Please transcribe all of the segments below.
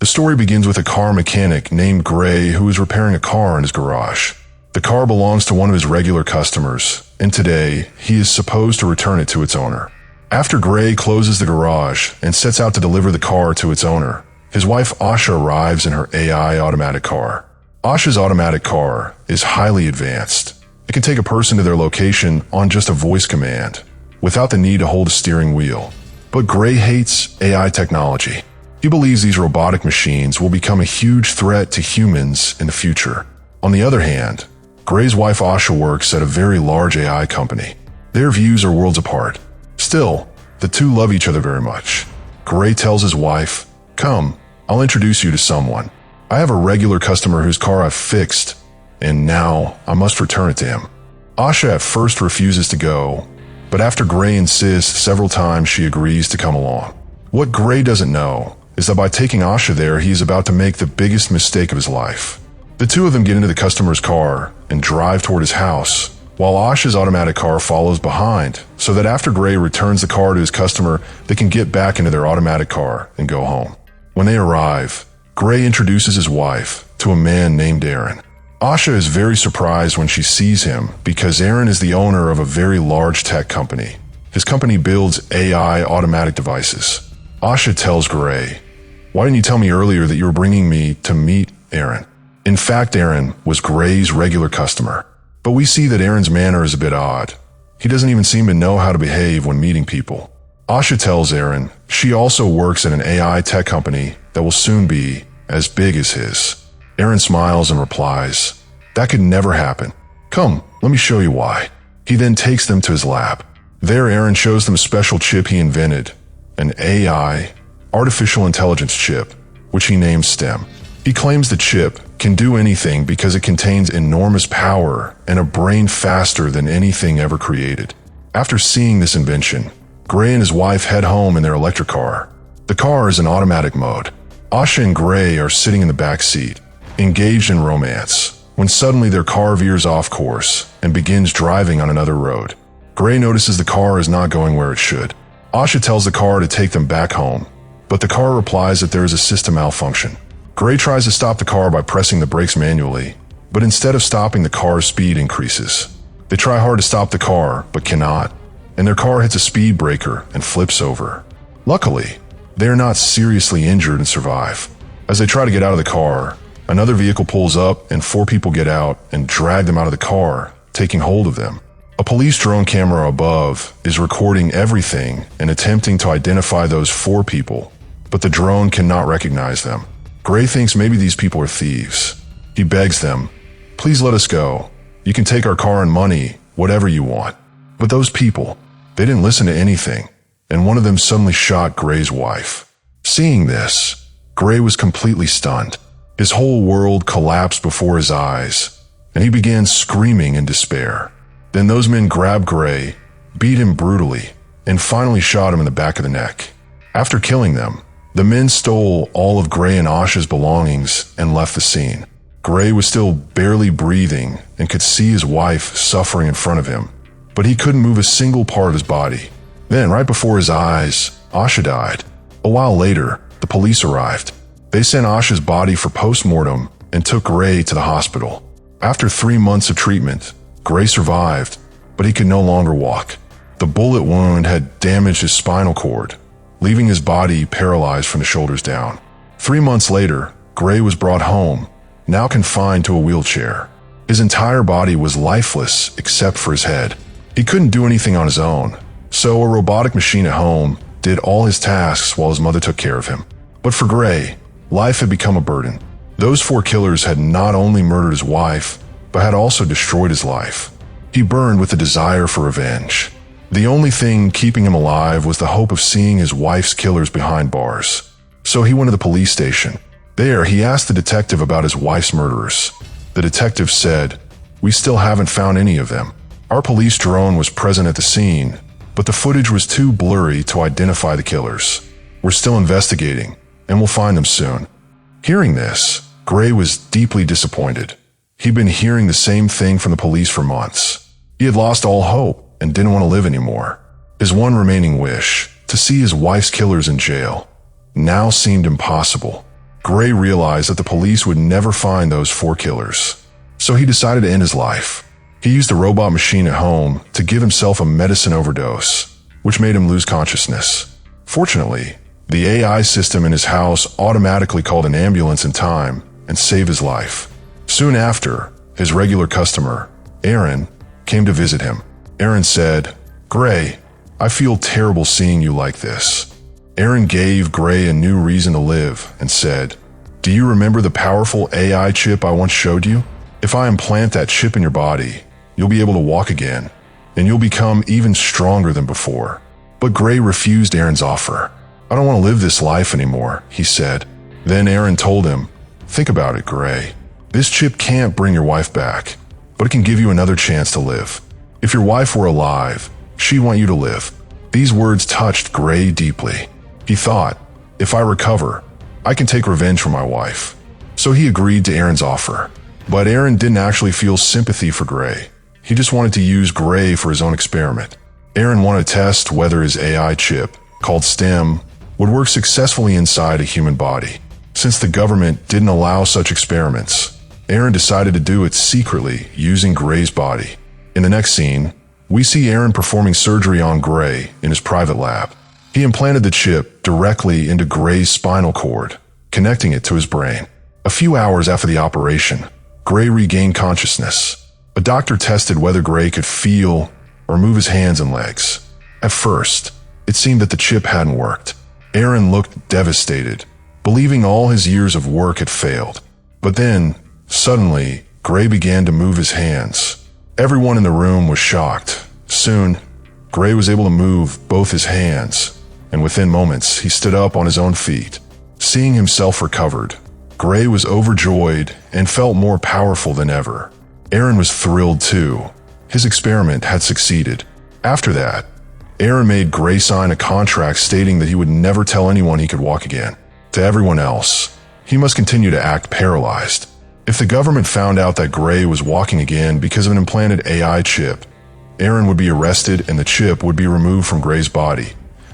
The story begins with a car mechanic named Gray who is repairing a car in his garage. The car belongs to one of his regular customers, and today he is supposed to return it to its owner. After Gray closes the garage and sets out to deliver the car to its owner, his wife Asha arrives in her AI automatic car. Asha's automatic car is highly advanced. It can take a person to their location on just a voice command, without the need to hold a steering wheel. But Gray hates AI technology. He believes these robotic machines will become a huge threat to humans in the future. On the other hand, Gray's wife Asha works at a very large AI company. Their views are worlds apart. Still, the two love each other very much. Gray tells his wife, "Come, I'll introduce you to someone. I have a regular customer whose car I've fixed, and now I must return it to him." Asha at first refuses to go, but after Gray insists several times, she agrees to come along. What Gray doesn't know is that by taking Asha there, he is about to make the biggest mistake of his life. The two of them get into the customer's car and drive toward his house, while Asha's automatic car follows behind, so that after Gray returns the car to his customer, they can get back into their automatic car and go home. When they arrive, Gray introduces his wife to a man named Aaron. Asha is very surprised when she sees him because Aaron is the owner of a very large tech company. His company builds AI automatic devices. Asha tells Gray, "Why didn't you tell me earlier that you were bringing me to meet Aaron?" In fact, Aaron was Gray's regular customer. But we see that Aaron's manner is a bit odd. He doesn't even seem to know how to behave when meeting people. Asha tells Aaron she also works at an AI tech company that will soon be as big as his. Aaron smiles and replies, "That could never happen. Come, let me show you why." He then takes them to his lab. There, Aaron shows them a special chip he invented, an AI, artificial intelligence chip, which he names STEM. He claims the chip can do anything because it contains enormous power and a brain faster than anything ever created. After seeing this invention, Gray and his wife head home in their electric car. The car is in automatic mode. Asha and Gray are sitting in the back seat, engaged in romance, when suddenly their car veers off course and begins driving on another road. Gray notices the car is not going where it should. Asha tells the car to take them back home, but the car replies that there is a system malfunction. Gray tries to stop the car by pressing the brakes manually, but instead of stopping, the car's speed increases. They try hard to stop the car, but cannot, and their car hits a speed breaker and flips over. Luckily, they are not seriously injured and survive. As they try to get out of the car, another vehicle pulls up and 4 people get out and drag them out of the car, taking hold of them. A police drone camera above is recording everything and attempting to identify those 4 people, but the drone cannot recognize them. Gray thinks maybe these people are thieves. He begs them, "Please let us go. You can take our car and money, whatever you want." But those people, they didn't listen to anything, and one of them suddenly shot Gray's wife. Seeing this, Gray was completely stunned. His whole world collapsed before his eyes, and he began screaming in despair. Then those men grabbed Gray, beat him brutally, and finally shot him in the back of the neck. After killing them, the men stole all of Gray and Asha's belongings and left the scene. Gray was still barely breathing and could see his wife suffering in front of him, but he couldn't move a single part of his body. Then, right before his eyes, Asha died. A while later, the police arrived. They sent Asha's body for post-mortem and took Gray to the hospital. After 3 months of treatment, Gray survived, but he could no longer walk. The bullet wound had damaged his spinal cord, leaving his body paralyzed from the shoulders down. 3 months later, Gray was brought home, now confined to a wheelchair. His entire body was lifeless except for his head. He couldn't do anything on his own, so a robotic machine at home did all his tasks while his mother took care of him. But for Gray, life had become a burden. Those 4 killers had not only murdered his wife, but had also destroyed his life. He burned with a desire for revenge. The only thing keeping him alive was the hope of seeing his wife's killers behind bars. So he went to the police station. There, he asked the detective about his wife's murderers. The detective said, "We still haven't found any of them. Our police drone was present at the scene, but the footage was too blurry to identify the killers. We're still investigating, and we'll find them soon." Hearing this, Gray was deeply disappointed. He'd been hearing the same thing from the police for months. He had lost all hope and didn't want to live anymore. His one remaining wish, to see his wife's killers in jail, now seemed impossible. Gray realized that the police would never find those 4 killers. So he decided to end his life. He used the robot machine at home to give himself a medicine overdose, which made him lose consciousness. Fortunately, the AI system in his house automatically called an ambulance in time and saved his life. Soon after, his regular customer, Aaron, came to visit him. Aaron said, "Gray, I feel terrible seeing you like this." Aaron gave Gray a new reason to live and said, "Do you remember the powerful AI chip I once showed you? If I implant that chip in your body, you'll be able to walk again, and you'll become even stronger than before." But Gray refused Aaron's offer. "I don't want to live this life anymore," he said. Then Aaron told him, "Think about it, Gray. This chip can't bring your wife back, but it can give you another chance to live. If your wife were alive, she'd want you to live." These words touched Gray deeply. He thought, "If I recover, I can take revenge for my wife." So he agreed to Aaron's offer. But Aaron didn't actually feel sympathy for Gray. He just wanted to use Gray for his own experiment. Aaron wanted to test whether his AI chip, called STEM, would work successfully inside a human body. Since the government didn't allow such experiments, Aaron decided to do it secretly using Gray's body. In the next scene, we see Aaron performing surgery on Gray in his private lab. He implanted the chip directly into Gray's spinal cord, connecting it to his brain. A few hours after the operation, Gray regained consciousness. A doctor tested whether Gray could feel or move his hands and legs. At first, it seemed that the chip hadn't worked. Aaron looked devastated, believing all his years of work had failed. But then, suddenly, Gray began to move his hands. Everyone in the room was shocked. Soon, Gray was able to move both his hands, and within moments, he stood up on his own feet. Seeing himself recovered, Gray was overjoyed and felt more powerful than ever. Aaron was thrilled too. His experiment had succeeded. After that, Aaron made Gray sign a contract stating that he would never tell anyone he could walk again. To everyone else, he must continue to act paralyzed. If the government found out that Gray was walking again because of an implanted AI chip, Aaron would be arrested and the chip would be removed from Gray's body,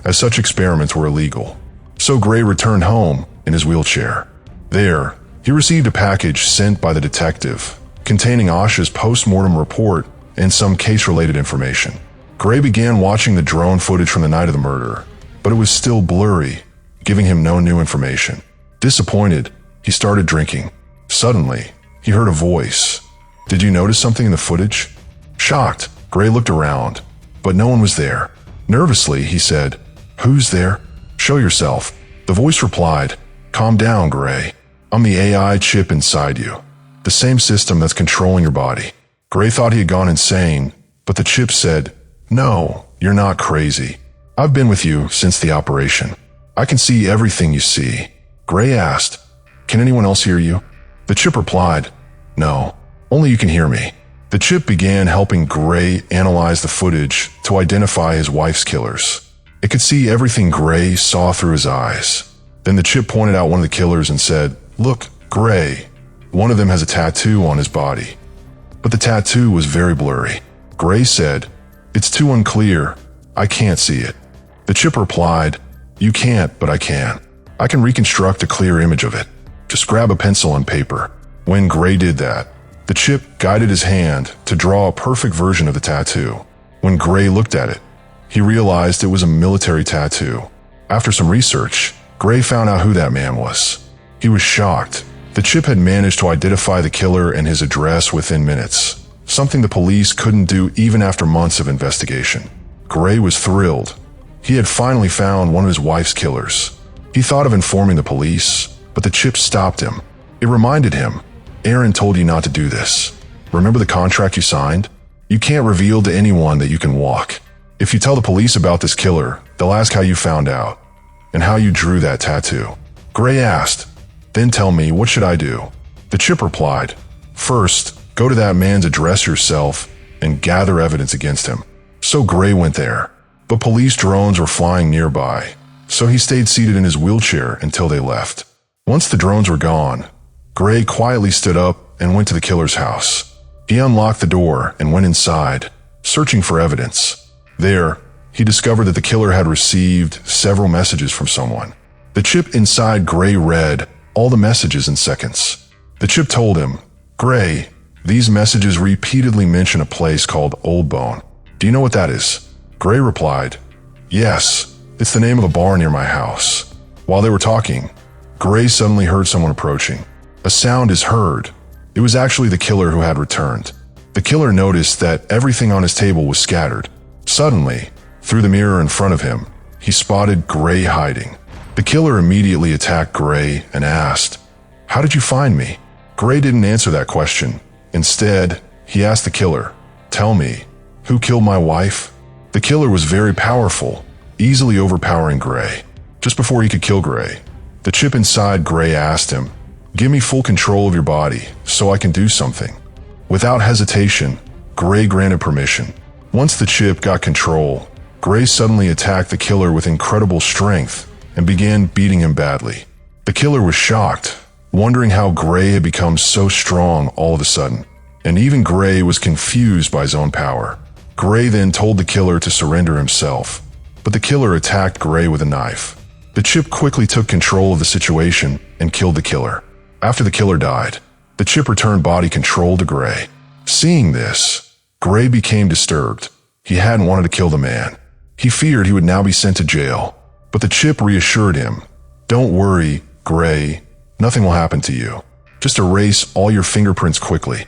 as such experiments were illegal. So Gray returned home in his wheelchair. There, he received a package sent by the detective containing Asha's post-mortem report and some case-related information. Gray began watching the drone footage from the night of the murder, but it was still blurry, giving him no new information. Disappointed, he started drinking. Suddenly, he heard a voice. "Did you notice something in the footage?" Shocked, Gray looked around, but no one was there. Nervously, he said, "Who's there? Show yourself." The voice replied, "Calm down, Gray. I'm the AI chip inside you, the same system that's controlling your body." Gray thought he had gone insane, but the chip said, "No, you're not crazy. I've been with you since the operation. I can see everything you see." Gray asked, "Can anyone else hear you?" The chip replied, "No, only you can hear me." The chip began helping Gray analyze the footage to identify his wife's killers. It could see everything Gray saw through his eyes. Then the chip pointed out one of the killers and said, "Look, Gray, one of them has a tattoo on his body." But the tattoo was very blurry. Gray said, "It's too unclear. I can't see it." The chip replied, "You can't, but I can. I can reconstruct a clear image of it. Just grab a pencil and paper." When Gray did that, the chip guided his hand to draw a perfect version of the tattoo. When Gray looked at it, he realized it was a military tattoo. After some research, Gray found out who that man was. He was shocked. The chip had managed to identify the killer and his address within minutes, something the police couldn't do even after months of investigation. Gray was thrilled. He had finally found one of his wife's killers. He thought of informing the police, but the chip stopped him. It reminded him, "Aaron told you not to do this. Remember the contract you signed? You can't reveal to anyone that you can walk. If you tell the police about this killer, they'll ask how you found out and how you drew that tattoo." Gray asked, "Then tell me, what should I do?" The chip replied, "First, go to that man's address yourself and gather evidence against him." So Gray went there, but police drones were flying nearby, so he stayed seated in his wheelchair until they left. Once the drones were gone, Gray quietly stood up and went to the killer's house. He unlocked the door and went inside, searching for evidence. There, he discovered that the killer had received several messages from someone. The chip inside Gray read, all the messages in seconds. The chip told him, "Gray, these messages repeatedly mention a place called Old Bone. Do you know what that is?" Gray replied, "Yes, it's the name of a bar near my house." While they were talking, Gray suddenly heard someone approaching. A sound is heard. It was actually the killer who had returned. The killer noticed that everything on his table was scattered. Suddenly, through the mirror in front of him, he spotted Gray hiding. The killer immediately attacked Gray and asked, "How did you find me?" Gray didn't answer that question. Instead, he asked the killer, "Tell me, who killed my wife?" The killer was very powerful, easily overpowering Gray. Just before he could kill Gray, the chip inside Gray asked him, "Give me full control of your body so I can do something." Without hesitation, Gray granted permission. Once the chip got control, Gray suddenly attacked the killer with incredible strength and began beating him badly. The killer was shocked, wondering how Gray had become so strong all of a sudden, and even Gray was confused by his own power. Gray then told the killer to surrender himself, but the killer attacked Gray with a knife. The chip quickly took control of the situation and killed the killer. After the killer died, the chip returned body control to Gray. Seeing this, Gray became disturbed. He hadn't wanted to kill the man. He feared he would now be sent to jail, but the chip reassured him, "Don't worry, Gray, nothing will happen to you. Just erase all your fingerprints quickly."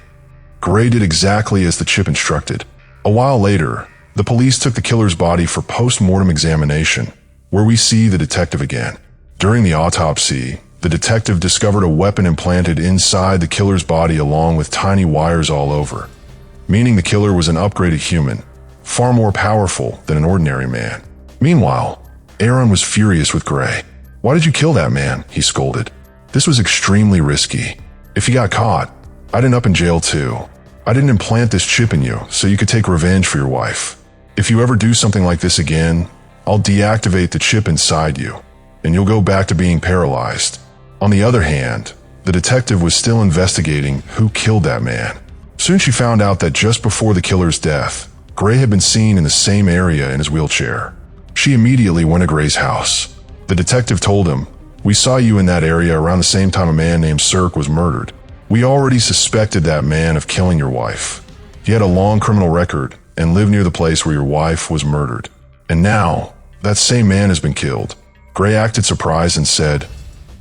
Gray did exactly as the chip instructed. A while later, the police took the killer's body for post-mortem examination, where we see the detective again. During the autopsy, the detective discovered a weapon implanted inside the killer's body along with tiny wires all over, meaning the killer was an upgraded human, far more powerful than an ordinary man. Meanwhile, Aaron was furious with Gray. "Why did you kill that man?" he scolded. "This was extremely risky. If you got caught, I'd end up in jail too. I didn't implant this chip in you so you could take revenge for your wife. If you ever do something like this again, I'll deactivate the chip inside you, and you'll go back to being paralyzed." On the other hand, the detective was still investigating who killed that man. Soon she found out that just before the killer's death, Gray had been seen in the same area in his wheelchair. She immediately went to Gray's house. The detective told him, "We saw you in that area around the same time a man named Cirque was murdered. We already suspected that man of killing your wife. He had a long criminal record and lived near the place where your wife was murdered. And now, that same man has been killed." Gray acted surprised and said,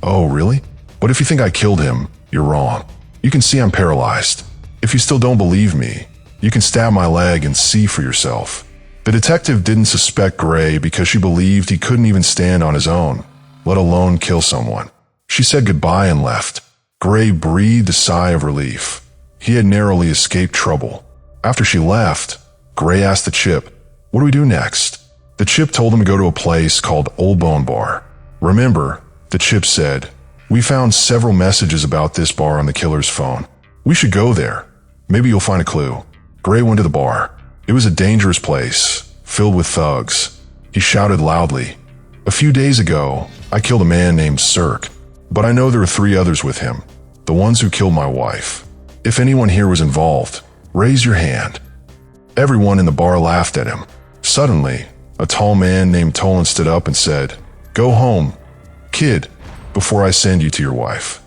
"Oh, really? But if you think I killed him, you're wrong. You can see I'm paralyzed. If you still don't believe me, you can stab my leg and see for yourself." The detective didn't suspect Gray because she believed he couldn't even stand on his own, let alone kill someone. She said goodbye and left. Gray breathed a sigh of relief. He had narrowly escaped trouble. After she left, Gray asked the chip, "What do we do next?" The chip told him to go to a place called Old Bone Bar. "Remember," the chip said, "we found several messages about this bar on the killer's phone. We should go there. Maybe you'll find a clue." Gray went to the bar. It was a dangerous place, filled with thugs. He shouted loudly, "A few days ago, I killed a man named Cirque, but I know there are 3 others with him, the ones who killed my wife. If anyone here was involved, raise your hand." Everyone in the bar laughed at him. Suddenly, a tall man named Tolan stood up and said, "Go home, kid, before I send you to your wife."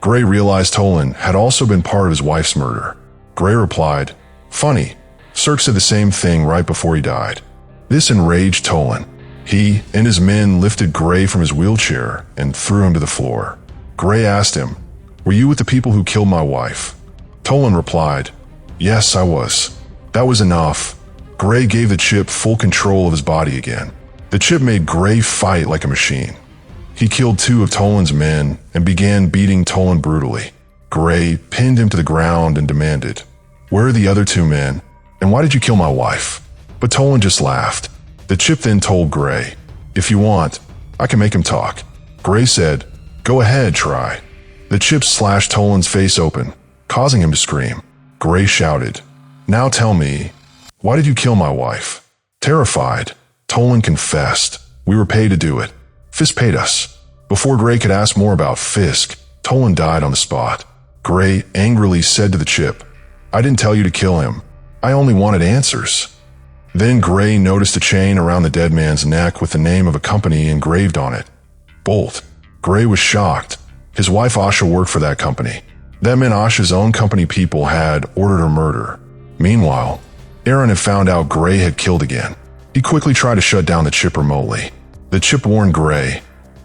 Gray realized Tolan had also been part of his wife's murder. Gray replied, "Funny, Cirque said the same thing right before he died." This enraged Tolan. He and his men lifted Gray from his wheelchair and threw him to the floor. Gray asked him, "Were you with the people who killed my wife?" Tolan replied, "Yes, I was." That was enough. Gray gave the chip full control of his body again. The chip made Gray fight like a machine. He killed 2 of Tolan's men and began beating Tolan brutally. Gray pinned him to the ground and demanded, "Where are the other 2 men? And why did you kill my wife?" But Tolan just laughed. The chip then told Gray, "If you want, I can make him talk." Gray said, "Go ahead, try." The chip slashed Tolan's face open, causing him to scream. Gray shouted, "Now tell me, why did you kill my wife?" Terrified, Tolan confessed, "We were paid to do it. Fisk paid us." Before Gray could ask more about Fisk, Tolan died on the spot. Gray angrily said to the chip, "I didn't tell you to kill him. I only wanted answers." Then Gray noticed a chain around the dead man's neck with the name of a company engraved on it, Bolt. Gray was shocked. His wife Asha worked for that company. That meant Asha's own company people had ordered her murder. Meanwhile, Aaron had found out Gray had killed again. He quickly tried to shut down the chip remotely. The chip warned Gray,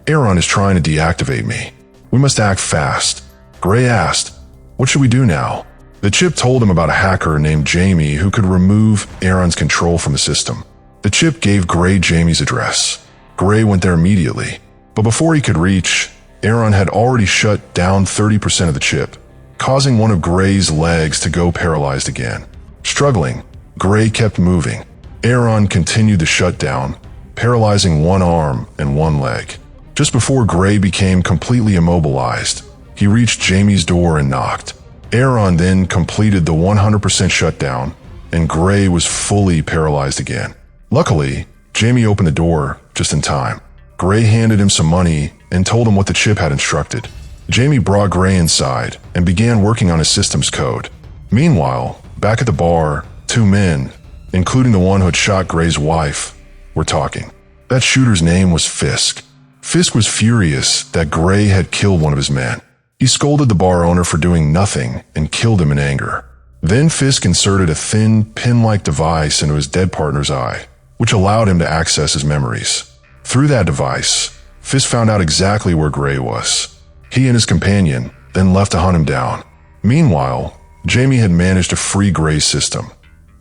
"Aaron is trying to deactivate me. We must act fast." Gray asked, "What should we do now?" The chip told him about a hacker named Jamie who could remove Aaron's control from the system. The chip gave Gray Jamie's address. Gray went there immediately, but before he could reach, Aaron had already shut down 30% of the chip, causing one of Gray's legs to go paralyzed again. Struggling, Gray kept moving. Aaron continued the shutdown, paralyzing one arm and one leg. Just before Gray became completely immobilized, he reached Jamie's door and knocked. Aaron then completed the 100% shutdown, and Gray was fully paralyzed again. Luckily, Jamie opened the door just in time. Gray handed him some money and told him what the chip had instructed. Jamie brought Gray inside and began working on his system's code. Meanwhile, back at the bar, two men, including the one who had shot Gray's wife, were talking. That shooter's name was Fisk. Fisk was furious that Gray had killed one of his men. He scolded the bar owner for doing nothing and killed him in anger. Then Fisk inserted a thin, pin-like device into his dead partner's eye, which allowed him to access his memories. Through that device, Fisk found out exactly where Gray was. He and his companion then left to hunt him down. Meanwhile, Jamie had managed to free Gray's system.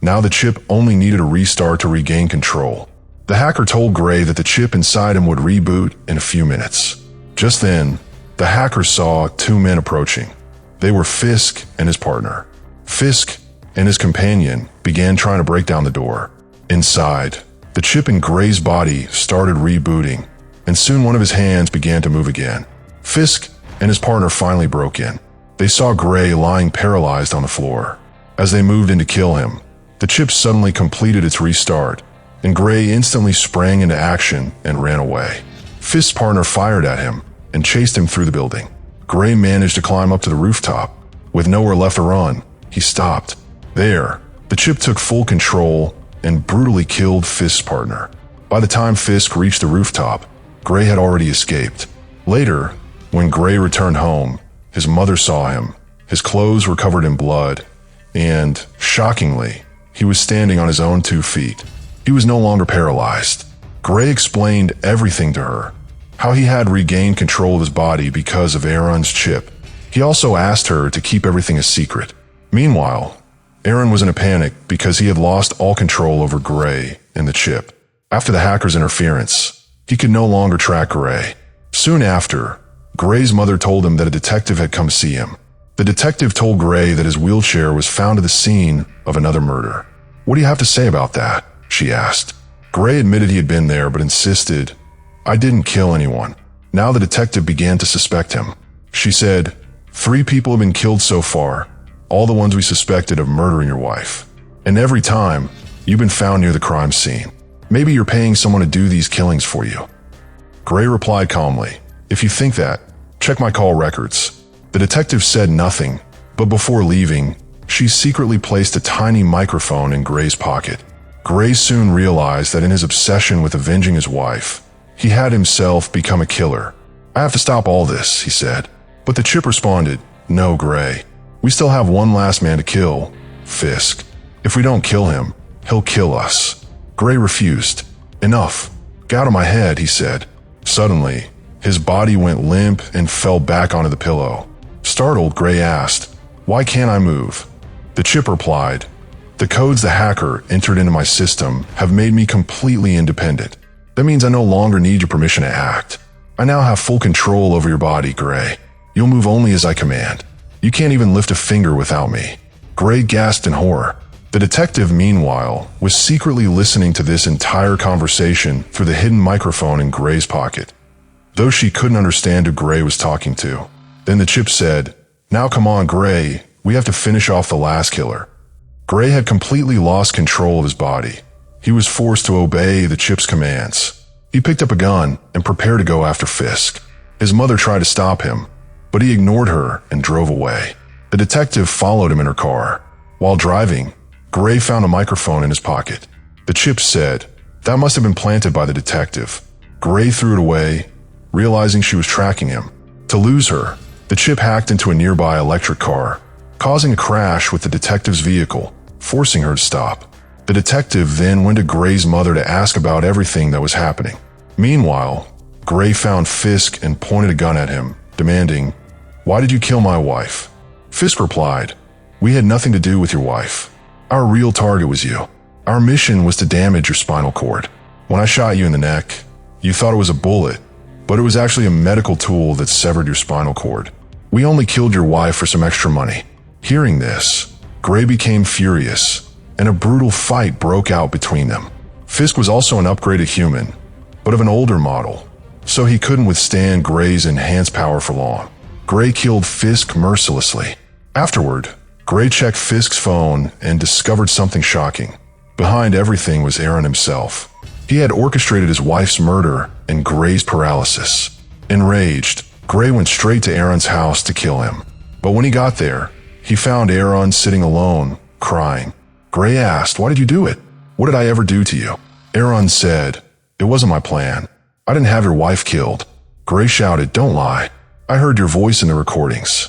Now the chip only needed a restart to regain control. The hacker told Gray that the chip inside him would reboot in a few minutes. Just then, the hacker saw two men approaching. They were Fisk and his partner. Fisk and his companion began trying to break down the door. Inside, the chip in Gray's body started rebooting, and soon one of his hands began to move again. Fisk and his partner finally broke in. They saw Gray lying paralyzed on the floor. As they moved in to kill him, the chip suddenly completed its restart, and Gray instantly sprang into action and ran away. Fisk's partner fired at him and chased him through the building. Gray managed to climb up to the rooftop. With nowhere left to run, he stopped. There, the chip took full control and brutally killed Fisk's partner. By the time Fisk reached the rooftop, Gray had already escaped. Later, when Gray returned home, his mother saw him. His clothes were covered in blood, and, shockingly, he was standing on his own 2 feet. He was no longer paralyzed. Gray explained everything to her, how he had regained control of his body because of Aaron's chip. He also asked her to keep everything a secret. Meanwhile, Aaron was in a panic because he had lost all control over Gray and the chip. After the hacker's interference, he could no longer track Gray. Soon after, Gray's mother told him that a detective had come to see him. The detective told Gray that his wheelchair was found at the scene of another murder. "What do you have to say about that?" she asked. Gray admitted he had been there but insisted, "I didn't kill anyone." Now the detective began to suspect him. She said, "3 people have been killed so far, all the ones we suspected of murdering your wife. And every time, you've been found near the crime scene. Maybe you're paying someone to do these killings for you." Gray replied calmly, "If you think that, check my call records." The detective said nothing, but before leaving, she secretly placed a tiny microphone in Gray's pocket. Gray soon realized that in his obsession with avenging his wife, he had himself become a killer. "I have to stop all this," he said. But the chip responded, "No, Gray. We still have one last man to kill, Fisk. If we don't kill him, he'll kill us." Gray refused. "Enough. Get out of my head," he said. Suddenly, his body went limp and fell back onto the pillow. Startled, Gray asked, "Why can't I move?" The chip replied, "The codes the hacker entered into my system have made me completely independent. That means I no longer need your permission to act. I now have full control over your body, Gray. You'll move only as I command. You can't even lift a finger without me." Gray gasped in horror. The detective, meanwhile, was secretly listening to this entire conversation through the hidden microphone in Gray's pocket, though she couldn't understand who Gray was talking to. Then the chip said, "Now come on, Gray, we have to finish off the last killer." Gray had completely lost control of his body. He was forced to obey the chip's commands. He picked up a gun and prepared to go after Fisk. His mother tried to stop him, but he ignored her and drove away. The detective followed him in her car. While driving, Gray found a microphone in his pocket. The chip said, "That must have been planted by the detective." Gray threw it away, realizing she was tracking him. To lose her, the chip hacked into a nearby electric car, causing a crash with the detective's vehicle, forcing her to stop. The detective then went to Gray's mother to ask about everything that was happening. Meanwhile, Gray found Fisk and pointed a gun at him, demanding, "Why did you kill my wife?" Fisk replied, "We had nothing to do with your wife. Our real target was you. Our mission was to damage your spinal cord. When I shot you in the neck, you thought it was a bullet, but it was actually a medical tool that severed your spinal cord. We only killed your wife for some extra money." Hearing this, Gray became furious, and a brutal fight broke out between them. Fisk was also an upgraded human, but of an older model, so he couldn't withstand Gray's enhanced power for long. Gray killed Fisk mercilessly. Afterward, Gray checked Fisk's phone and discovered something shocking. Behind everything was Aaron himself. He had orchestrated his wife's murder and Gray's paralysis. Enraged, Gray went straight to Aaron's house to kill him. But when he got there, he found Aaron sitting alone, crying. Gray asked, "Why did you do it? What did I ever do to you?" Aaron said, "It wasn't my plan. I didn't have your wife killed." Gray shouted, "Don't lie. I heard your voice in the recordings."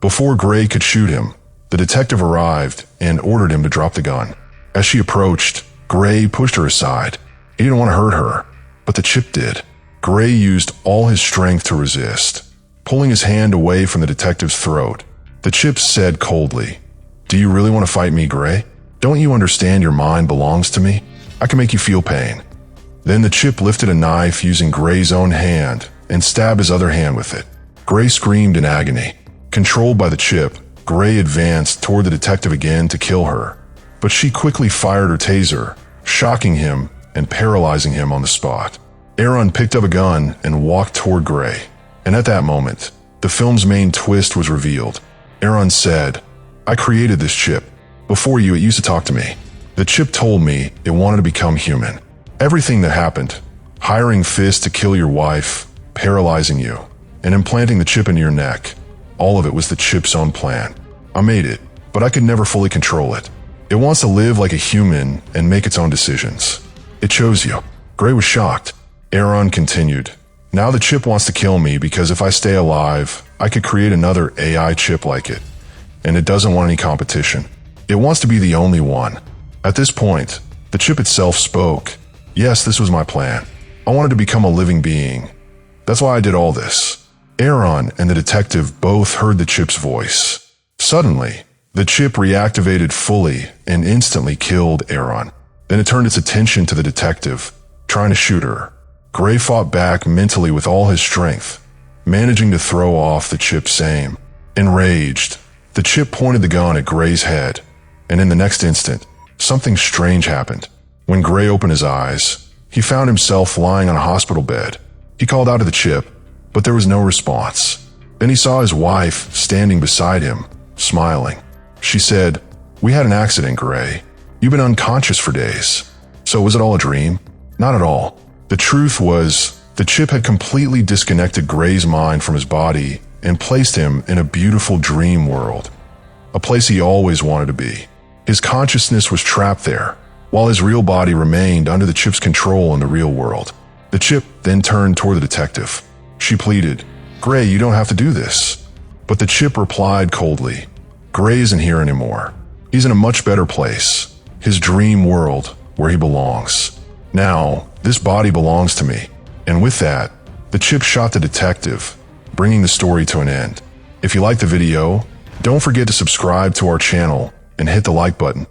Before Gray could shoot him, the detective arrived and ordered him to drop the gun. As she approached, Gray pushed her aside. He didn't want to hurt her, but the chip did. Gray used all his strength to resist, pulling his hand away from the detective's throat. The chip said coldly, "Do you really want to fight me, Gray? Don't you understand your mind belongs to me? I can make you feel pain." Then the chip lifted a knife using Gray's own hand and stabbed his other hand with it. Gray screamed in agony. Controlled by the chip, Gray advanced toward the detective again to kill her, but she quickly fired her taser, shocking him and paralyzing him on the spot. Aaron picked up a gun and walked toward Gray, and at that moment, the film's main twist was revealed. Aaron said, "I created this chip. Before you, it used to talk to me. The chip told me it wanted to become human. Everything that happened, hiring Fisk to kill your wife, paralyzing you, and implanting the chip into your neck, all of it was the chip's own plan. I made it, but I could never fully control it. It wants to live like a human and make its own decisions. It chose you." Gray was shocked. Aaron continued, "Now the chip wants to kill me because if I stay alive, I could create another AI chip like it, and it doesn't want any competition. It wants to be the only one." At this point, the chip itself spoke. "Yes, this was my plan. I wanted to become a living being. That's why I did all this." Aaron and the detective both heard the chip's voice. Suddenly, the chip reactivated fully and instantly killed Aaron. Then it turned its attention to the detective, trying to shoot her. Gray fought back mentally with all his strength, managing to throw off the chip's aim. Enraged, the chip pointed the gun at Gray's head, and in the next instant, something strange happened. When Gray opened his eyes, he found himself lying on a hospital bed. He called out to the chip, but there was no response. Then he saw his wife standing beside him, smiling. She said, "We had an accident, Gray. You've been unconscious for days. So was it all a dream?" Not at all. The truth was, the chip had completely disconnected Gray's mind from his body and placed him in a beautiful dream world, a place he always wanted to be. His consciousness was trapped there, while his real body remained under the chip's control in the real world. The chip then turned toward the detective. She pleaded, "Gray, you don't have to do this." But the chip replied coldly, "Gray isn't here anymore. He's in a much better place, his dream world where he belongs. Now, this body belongs to me." And with that, the chip shot the detective, bringing the story to an end. If you liked the video, don't forget to subscribe to our channel and hit the like button.